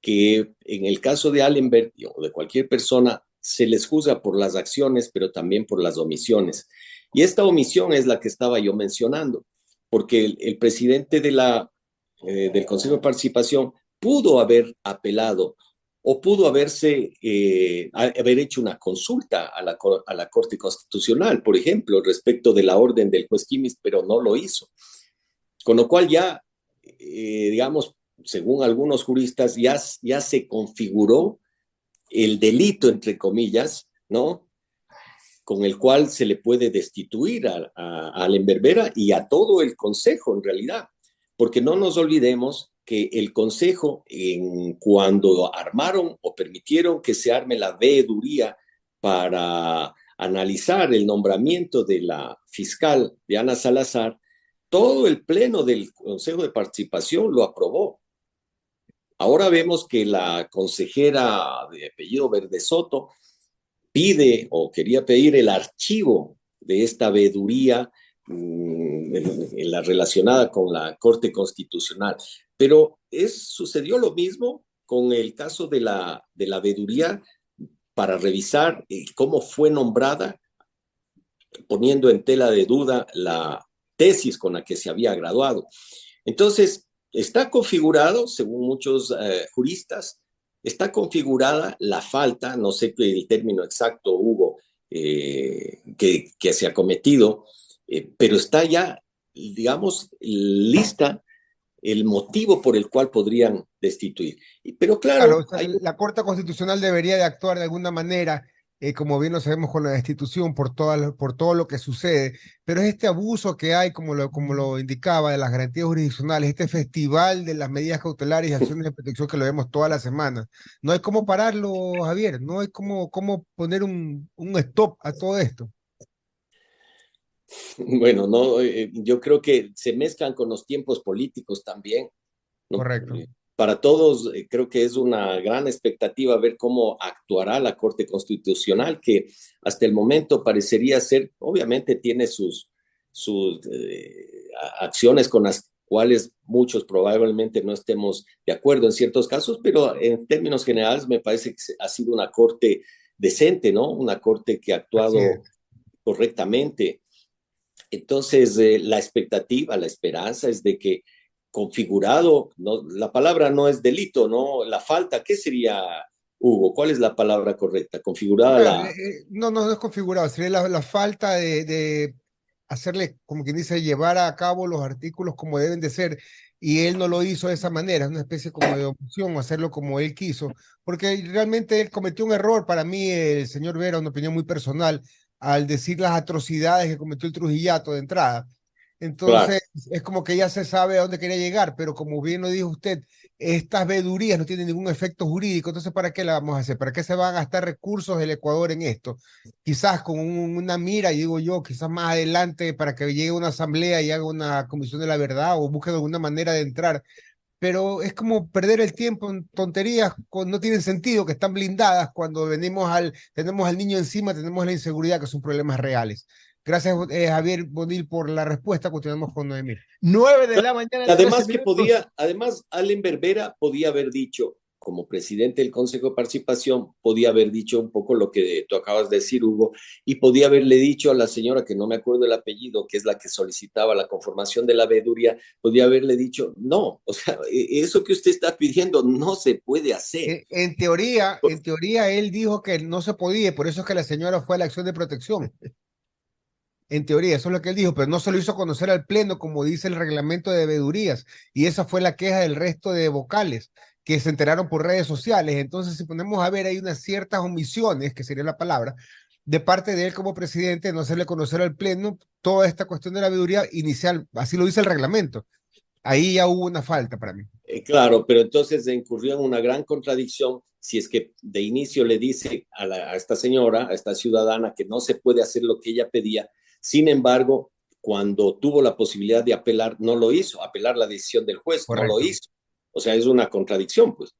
que en el caso de Allenberg o de cualquier persona se les juzga por las acciones, pero también por las omisiones. Y esta omisión es la que estaba yo mencionando, porque el presidente del Consejo de Participación pudo haber apelado o pudo haber hecho una consulta a la Corte Constitucional, por ejemplo, respecto de la orden del juez Kimis, pero no lo hizo. Con lo cual ya, digamos, según algunos juristas, ya se configuró el delito, entre comillas, ¿no? Con el cual se le puede destituir a Allen Berbera y a todo el Consejo, en realidad. Porque no nos olvidemos que el Consejo, cuando armaron o permitieron que se arme la veeduría para analizar el nombramiento de la fiscal Diana Salazar, todo el pleno del Consejo de Participación lo aprobó. Ahora vemos que la consejera de apellido Verde Soto pide o quería pedir el archivo de esta veeduría en la relacionada con la Corte Constitucional. Pero sucedió lo mismo con el caso de la veeduría para revisar cómo fue nombrada, poniendo en tela de duda la tesis con la que se había graduado. Entonces, está configurado, según muchos juristas, está configurada la falta, no sé el término exacto, Hugo, que se ha cometido, pero está ya, digamos, lista el motivo por el cual podrían destituir. Pero claro, o sea, la Corte Constitucional debería de actuar de alguna manera, como bien lo sabemos con la destitución, por todo lo que sucede, pero es este abuso que hay, como lo indicaba, de las garantías jurisdiccionales, este festival de las medidas cautelares y acciones de protección que lo vemos toda la semana. No hay cómo pararlo, Javier, no hay cómo poner un stop a todo esto. Bueno, no, yo creo que se mezclan con los tiempos políticos también, ¿no? Correcto. Para todos, creo que es una gran expectativa ver cómo actuará la Corte Constitucional, que hasta el momento parecería ser, obviamente tiene sus acciones con las cuales muchos probablemente no estemos de acuerdo en ciertos casos, pero en términos generales me parece que ha sido una Corte decente, ¿no? Una Corte que ha actuado correctamente. Entonces, la expectativa, la esperanza es de que configurado, no, la palabra no es delito, ¿no? La falta, ¿qué sería, Hugo? ¿Cuál es la palabra correcta? Configurada No es configurado, sería la falta de hacerle, como quien dice, llevar a cabo los artículos como deben de ser, y él no lo hizo de esa manera, es una especie como de opción, hacerlo como él quiso, porque realmente él cometió un error. Para mí, el señor Vera, una opinión muy personal, al decir las atrocidades que cometió el Trujillato de entrada. Claro. Entonces, es como que ya se sabe a dónde quería llegar, pero como bien lo dijo usted, estas vedurías no tienen ningún efecto jurídico. Entonces, ¿para qué la vamos a hacer? ¿Para qué se van a gastar recursos del Ecuador en esto? Quizás con una mira, y digo yo, quizás más adelante para que llegue una asamblea y haga una comisión de la verdad o busque alguna manera de entrar, pero es como perder el tiempo en tonterías no tienen sentido, que están blindadas cuando tenemos al niño encima, tenemos la inseguridad, que son problemas reales. Gracias, Javier Bonil, por la respuesta. Continuamos con Noemí. 9 de la mañana, 13 Además que minutos. además Allen Berbera podía haber dicho, como presidente del Consejo de Participación, podía haber dicho un poco lo que tú acabas de decir, Hugo, y podía haberle dicho a la señora, que no me acuerdo el apellido, que es la que solicitaba la conformación de la veeduría, podía haberle dicho, no, o sea, eso que usted está pidiendo no se puede hacer. En teoría, él dijo que no se podía, y por eso es que la señora fue a la acción de protección. En teoría, eso es lo que él dijo, pero no se lo hizo conocer al Pleno, como dice el reglamento de veedurías. Y esa fue la queja del resto de vocales que se enteraron por redes sociales. Entonces, si ponemos a ver, hay unas ciertas omisiones, que sería la palabra, de parte de él como presidente, no hacerle conocer al Pleno toda esta cuestión de la veeduría inicial. Así lo dice el reglamento. Ahí ya hubo una falta para mí. Claro, pero entonces incurrió en una gran contradicción si es que de inicio le dice a esta señora, a esta ciudadana, que no se puede hacer lo que ella pedía. Sin embargo, cuando tuvo la posibilidad de apelar, no lo hizo, apelar la decisión del juez, no lo Correcto. hizo. O sea, es una contradicción, pues.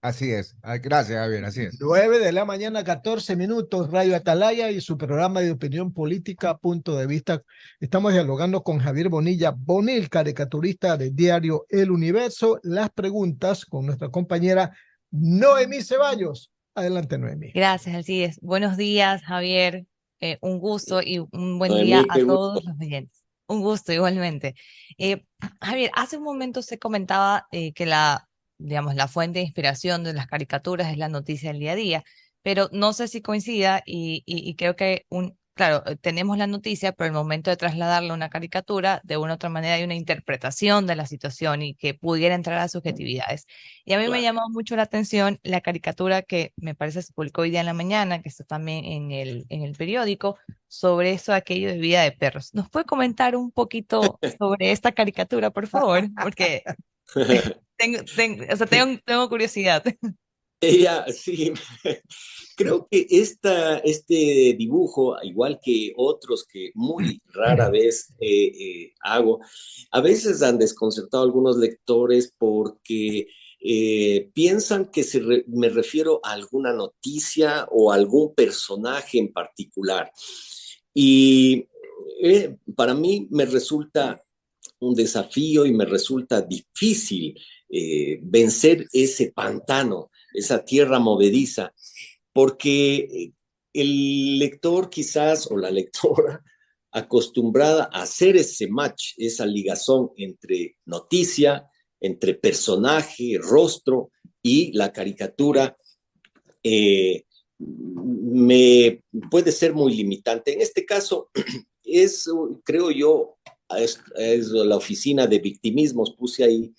Así es. Gracias, Javier. Así es. 9 de la mañana, 14 minutos, Radio Atalaya y su programa de opinión política, Punto de Vista. Estamos dialogando con Javier Bonilla Bonil, caricaturista del diario El Universo. Las preguntas con nuestra compañera Noemí Ceballos. Adelante, Noemí. Gracias, Alcides. Buenos días, Javier. Un gusto y un buen día Noemí, a qué todos gusto. los oyentes. Un gusto igualmente. Javier, hace un momento se comentaba que digamos, la fuente de inspiración de las caricaturas es la noticia del día a día, pero no sé si coincida y creo que claro, tenemos la noticia, pero el momento de trasladarla a una caricatura, de una u otra manera hay una interpretación de la situación y que pudiera entrar a subjetividades. Y a mí me Claro. llamó mucho la atención la caricatura que me parece se publicó hoy día en la mañana, que está también en el periódico, sobre eso, aquello de vida de perros. ¿Nos puede comentar un poquito sobre esta caricatura, por favor? Porque tengo curiosidad. Ella, sí, creo que este dibujo, igual que otros que muy rara vez hago, a veces han desconcertado a algunos lectores porque piensan que me refiero a alguna noticia o a algún personaje en particular. Y para mí me resulta un desafío y me resulta difícil vencer ese pantano, esa tierra movediza, porque el lector quizás o la lectora acostumbrada a hacer ese match, esa ligazón entre noticia, entre personaje, rostro y la caricatura, me puede ser muy limitante. En este caso, creo yo, es la oficina de victimismos, puse ahí,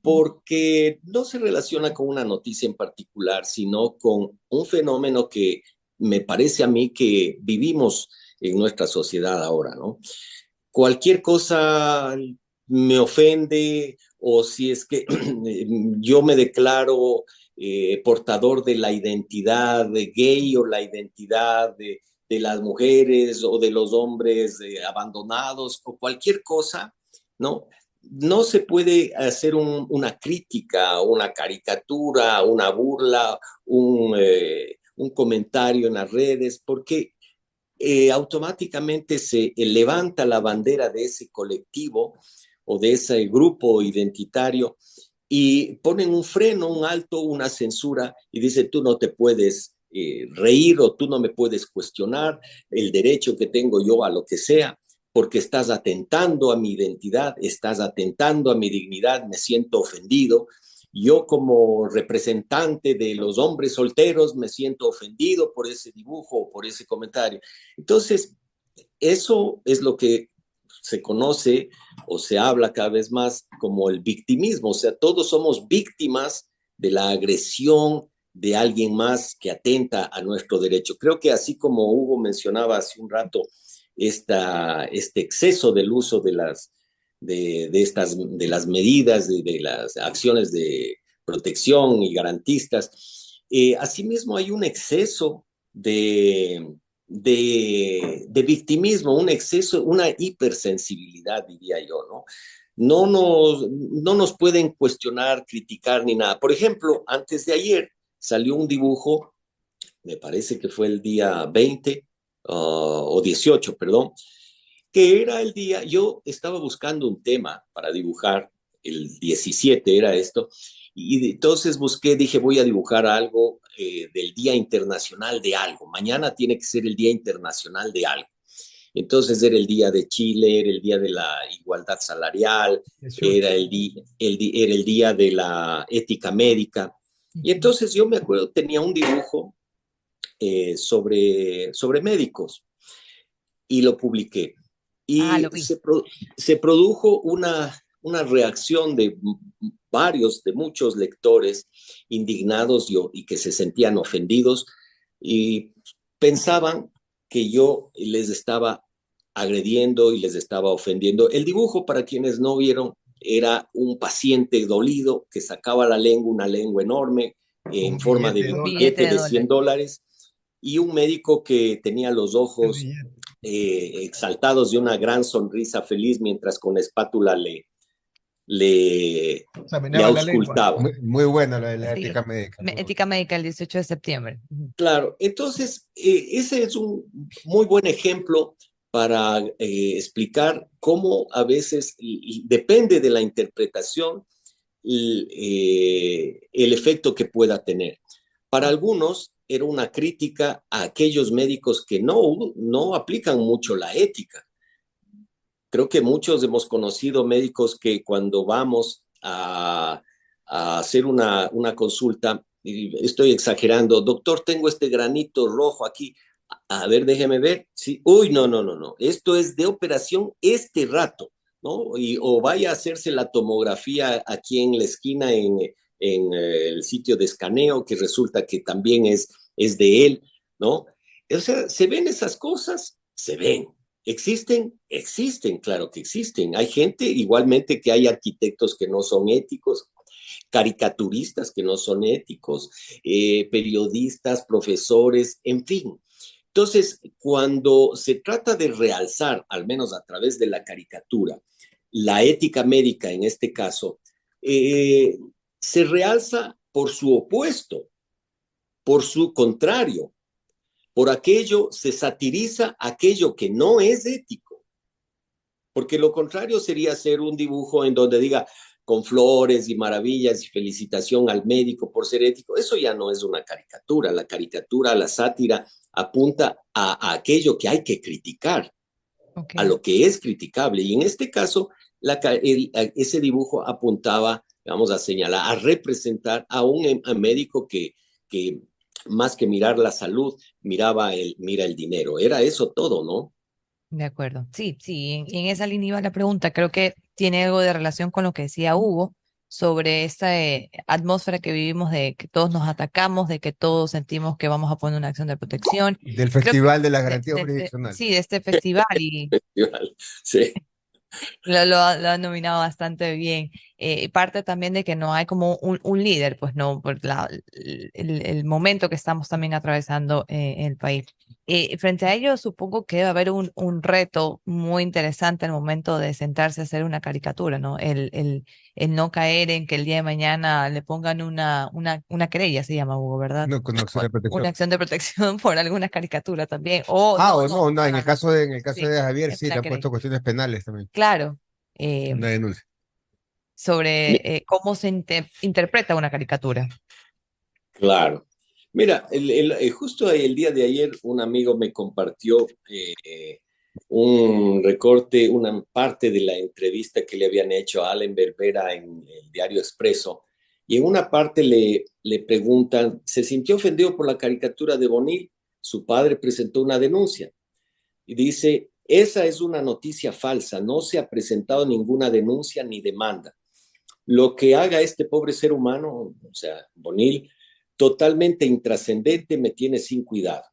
porque no se relaciona con una noticia en particular, sino con un fenómeno que me parece a mí que vivimos en nuestra sociedad ahora, ¿no? Cualquier cosa me ofende, o si es que yo me declaro portador de la identidad de gay o la identidad de las mujeres o de los hombres abandonados o cualquier cosa, ¿no? No se puede hacer una crítica, una caricatura, una burla, un comentario en las redes, porque automáticamente se levanta la bandera de ese colectivo o de ese grupo identitario y ponen un freno, un alto, una censura y dice, tú no te puedes reír o tú no me puedes cuestionar el derecho que tengo yo a lo que sea, porque estás atentando a mi identidad, estás atentando a mi dignidad, me siento ofendido. Yo como representante de los hombres solteros me siento ofendido por ese dibujo o por ese comentario. Entonces, eso es lo que se conoce o se habla cada vez más como el victimismo. O sea, todos somos víctimas de la agresión de alguien más que atenta a nuestro derecho. Creo que así como Hugo mencionaba hace un rato, este exceso del uso de las medidas, de las acciones de protección y garantistas, asimismo hay un exceso de victimismo, un exceso, una hipersensibilidad, diría yo, ¿no? No nos pueden cuestionar, criticar ni nada. Por ejemplo, antes de ayer salió un dibujo, me parece que fue el día 20 o 18, perdón, que era el día, yo estaba buscando un tema para dibujar, el 17 era esto, y entonces busqué, dije, voy a dibujar algo del Día Internacional de algo. Mañana tiene que ser el Día Internacional de algo. Entonces era el Día de Chile, era el Día de la Igualdad Salarial, era el Día de la Ética Médica. Y entonces yo me acuerdo, tenía un dibujo sobre médicos y lo publiqué. Y Lo vi. se produjo una reacción de muchos lectores indignados y que se sentían ofendidos y pensaban que yo les estaba agrediendo y les estaba ofendiendo. El dibujo, para quienes no vieron, era un paciente dolido que sacaba la lengua, una lengua enorme, en forma de billete de $100, y un médico que tenía los ojos exaltados de una gran sonrisa feliz mientras con la espátula le auscultaba. Muy buena la de la ética médica. Ética médica el 18 de septiembre. Claro, entonces ese es un muy buen ejemplo para explicar cómo a veces depende de la interpretación el efecto que pueda tener. Para algunos era una crítica a aquellos médicos que no aplican mucho la ética. Creo que muchos hemos conocido médicos que cuando vamos a hacer una consulta, y estoy exagerando, doctor, tengo este granito rojo aquí, a ver, déjeme ver, sí, uy, no, esto es de operación este rato, ¿no? O vaya a hacerse la tomografía aquí en la esquina en el sitio de escaneo, que resulta que también es de él, ¿no? O sea, ¿se ven esas cosas? Se ven. ¿Existen? Existen, claro que existen. Hay gente, igualmente que hay arquitectos que no son éticos, caricaturistas que no son éticos, periodistas, profesores, en fin. Entonces, cuando se trata de realzar, al menos a través de la caricatura, la ética médica en este caso, se realza por su opuesto, por su contrario. Por aquello se satiriza aquello que no es ético. Porque lo contrario sería hacer un dibujo en donde diga con flores y maravillas y felicitación al médico por ser ético. Eso ya no es una caricatura. La caricatura, la sátira, apunta a aquello que hay que criticar, a lo que es criticable. Y en este caso, ese dibujo apuntaba, vamos a señalar, a representar a un médico que más que mirar la salud, mira el dinero. Era eso todo, ¿no? De acuerdo. Sí, en esa línea iba la pregunta. Creo que tiene algo de relación con lo que decía Hugo sobre esta atmósfera que vivimos de que todos nos atacamos, de que todos sentimos que vamos a poner una acción de protección. Del Festival de la Garantía Jurisdiccional. Sí, de este festival y sí. lo ha nominado bastante bien. Parte también de que no hay como un líder, pues no, por el momento que estamos también atravesando en el país. Frente a ello, supongo que debe haber un reto muy interesante al momento de sentarse a hacer una caricatura, ¿no? El no caer en que el día de mañana le pongan una querella, se llama, Hugo, ¿verdad? No, con acción de protección. Una acción de protección por alguna caricatura también. En el caso de Javier sí le han puesto cuestiones penales también. Claro. Una denuncia. Sobre cómo se interpreta una caricatura. Claro. Mira, justo el día de ayer un amigo me compartió un recorte, una parte de la entrevista que le habían hecho a Allen Berbera en el Diario Expreso, y en una parte le preguntan, ¿se sintió ofendido por la caricatura de Bonil? Su padre presentó una denuncia y dice, Esa es una noticia falsa, no se ha presentado ninguna denuncia ni demanda. Lo que haga este pobre ser humano, o sea, Bonil, totalmente intrascendente, me tiene sin cuidado.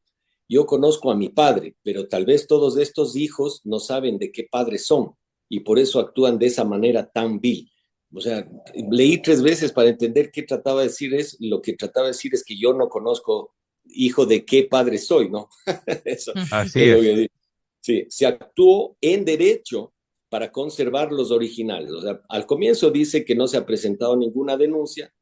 Yo conozco a mi padre, pero tal vez todos estos hijos no saben de qué padres son y por eso actúan de esa manera tan vil. O sea, leí 3 veces para entender qué trataba de decir. Lo que trataba de decir es que yo no conozco hijo de qué padre soy, ¿no? Eso Así es lo es. que digo. Sí, se actuó en derecho para conservar los originales. O sea, al comienzo dice que no se ha presentado ninguna denuncia,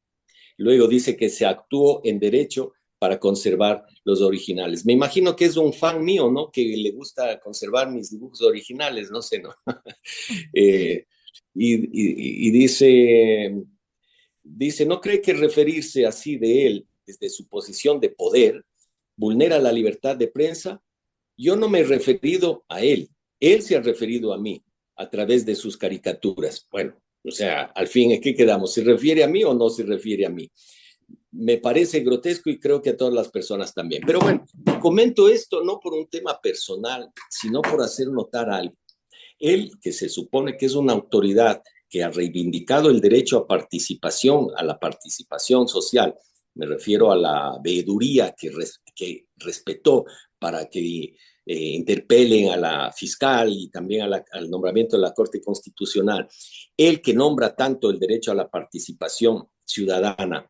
luego dice que se actuó en derecho para conservar los originales. Me imagino que es un fan mío, ¿no? Que le gusta conservar mis dibujos originales, no sé, ¿no? eh, y dice, ¿no cree que referirse así de él desde su posición de poder vulnera la libertad de prensa? Yo no me he referido a él se ha referido a mí a través de sus caricaturas. Bueno, o sea, al fin, ¿en qué quedamos? ¿Se refiere a mí o no se refiere a mí? Me parece grotesco y creo que a todas las personas también. Pero bueno, comento esto no por un tema personal, sino por hacer notar algo. Él, que se supone que es una autoridad que ha reivindicado el derecho a la participación social, me refiero a la veeduría que respetó para que interpelen a la fiscal y también al nombramiento de la Corte Constitucional. Él que nombra tanto el derecho a la participación ciudadana,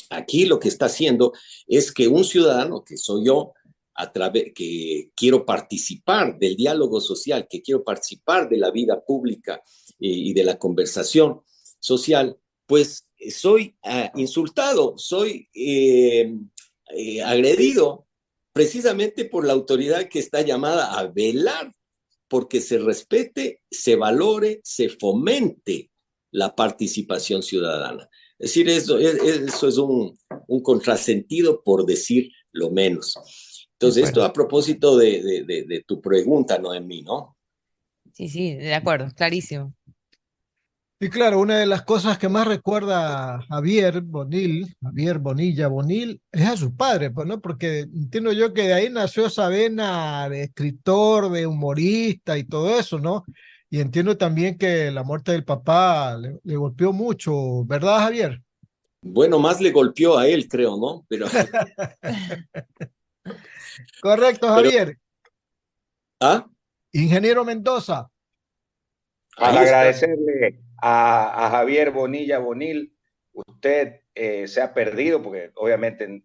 aquí lo que está haciendo es que un ciudadano, que soy yo, que quiero participar del diálogo social, que quiero participar de la vida pública y de la conversación social, pues soy insultado, soy agredido precisamente por la autoridad que está llamada a velar porque se respete, se valore, se fomente la participación ciudadana. Es decir, eso es un contrasentido por decir lo menos. Entonces, esto a propósito de tu pregunta, Noemí, ¿no? Sí, sí, de acuerdo, clarísimo. Y claro, una de las cosas que más recuerda a Javier Bonilla Bonil, es a su padre, pues, ¿no? Porque entiendo yo que de ahí nació esa vena de escritor, de humorista y todo eso, ¿no? Y entiendo también que la muerte del papá le golpeó mucho, ¿verdad, Javier? Bueno, más le golpeó a él, creo, ¿no? Correcto, Pero, Javier. ¿ah? Ingeniero Mendoza. Al Ahí está. agradecerle a Javier Bonilla Bonil, usted se ha perdido, porque obviamente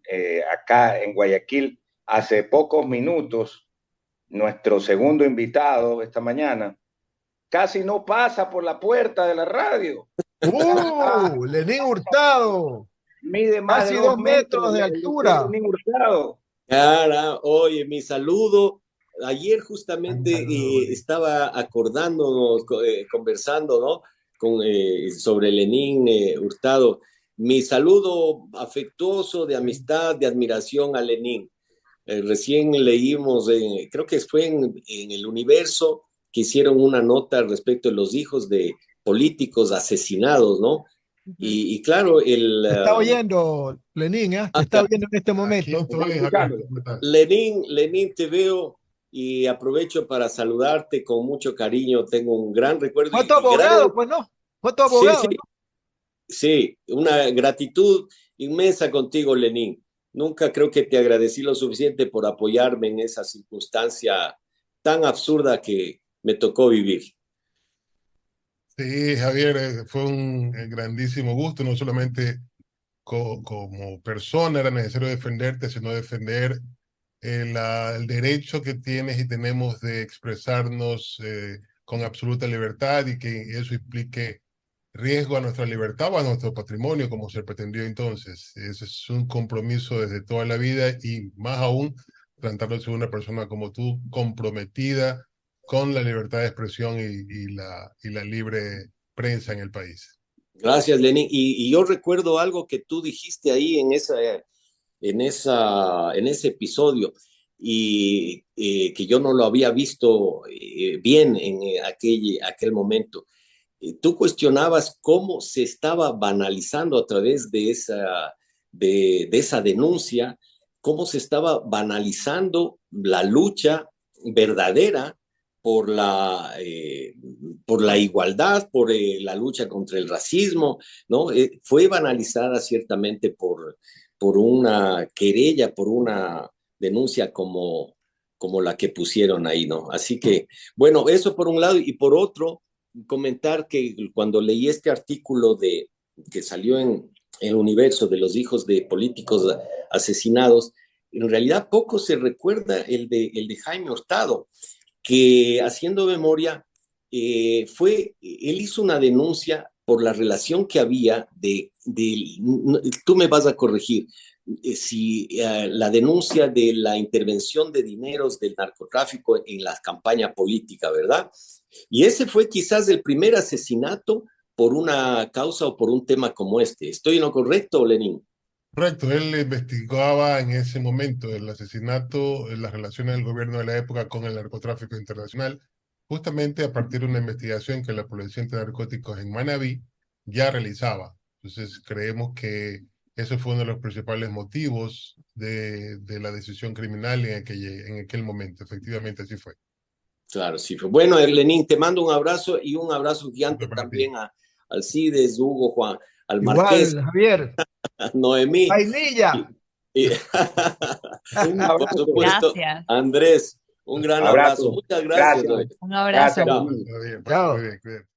acá en Guayaquil, hace pocos minutos, nuestro segundo invitado esta mañana casi no pasa por la puerta de la radio. Lenín Hurtado. Mide más de Casi 2 metros de el doctor altura. Lenín Hurtado. Cara, oye, mi saludo. Ayer justamente estaba acordándonos, conversando, ¿no? Sobre Lenín Hurtado. Mi saludo afectuoso de amistad, de admiración a Lenín. Recién leímos, creo que fue en El Universo, que hicieron una nota respecto de los hijos de políticos asesinados, ¿no? Y claro, Te está oyendo, Lenín, ¿eh? Te está oyendo en este momento. Lenín, te veo y aprovecho para saludarte con mucho cariño. Tengo un gran recuerdo Fue tu abogado, pues no. Fue tu sí, abogado, sí, ¿no? sí, una gratitud inmensa contigo, Lenín. Nunca creo que te agradecí lo suficiente por apoyarme en esa circunstancia tan absurda que me tocó vivir. Sí, Javier, fue un grandísimo gusto, no solamente como persona era necesario defenderte, sino defender el derecho que tienes y tenemos de expresarnos con absoluta libertad y que eso implique riesgo a nuestra libertad o a nuestro patrimonio, como se pretendió entonces. Ese es un compromiso desde toda la vida y más aún tratándose de una persona como tú, comprometida con la libertad de expresión y la libre prensa en el país. Gracias, Lenín. Y yo recuerdo algo que tú dijiste ahí en ese episodio y que yo no lo había visto bien en aquel momento. Tú cuestionabas cómo se estaba banalizando a través de esa denuncia, cómo se estaba banalizando la lucha verdadera por la igualdad, por la lucha contra el racismo, ¿no? Fue banalizada ciertamente por una querella, por una denuncia como la que pusieron ahí, ¿no? Así que, bueno, eso por un lado, y por otro, comentar que cuando leí este artículo que salió en el Universo de los hijos de políticos asesinados, en realidad poco se recuerda el de Jaime Hurtado, que haciendo memoria, él hizo una denuncia por la relación que había tú me vas a corregir, si la denuncia de la intervención de dineros del narcotráfico en la campaña política, ¿verdad? Y ese fue quizás el primer asesinato por una causa o por un tema como este. ¿Estoy en lo correcto, Lenín? Correcto, él investigaba en ese momento el asesinato, las relaciones del gobierno de la época con el narcotráfico internacional, justamente a partir de una investigación que la Policía de Narcóticos en Manabí ya realizaba. Entonces creemos que eso fue uno de los principales motivos de la decisión criminal en aquel momento. Efectivamente, así fue. Claro, sí. Bueno, Lenín, te mando un abrazo y un abrazo gigante Para ti. también a Alcides, Hugo, Juan, al Igual, Marqués, Javier. a Noemí. Vainilla. Y, Un por abrazo. supuesto, Gracias. Andrés, un gran abrazo. Abrazo. Muchas gracias. Gracias. Un abrazo. Gracias, Chao. Bonilla. Muy bien, Chao. muy bien, cuídate.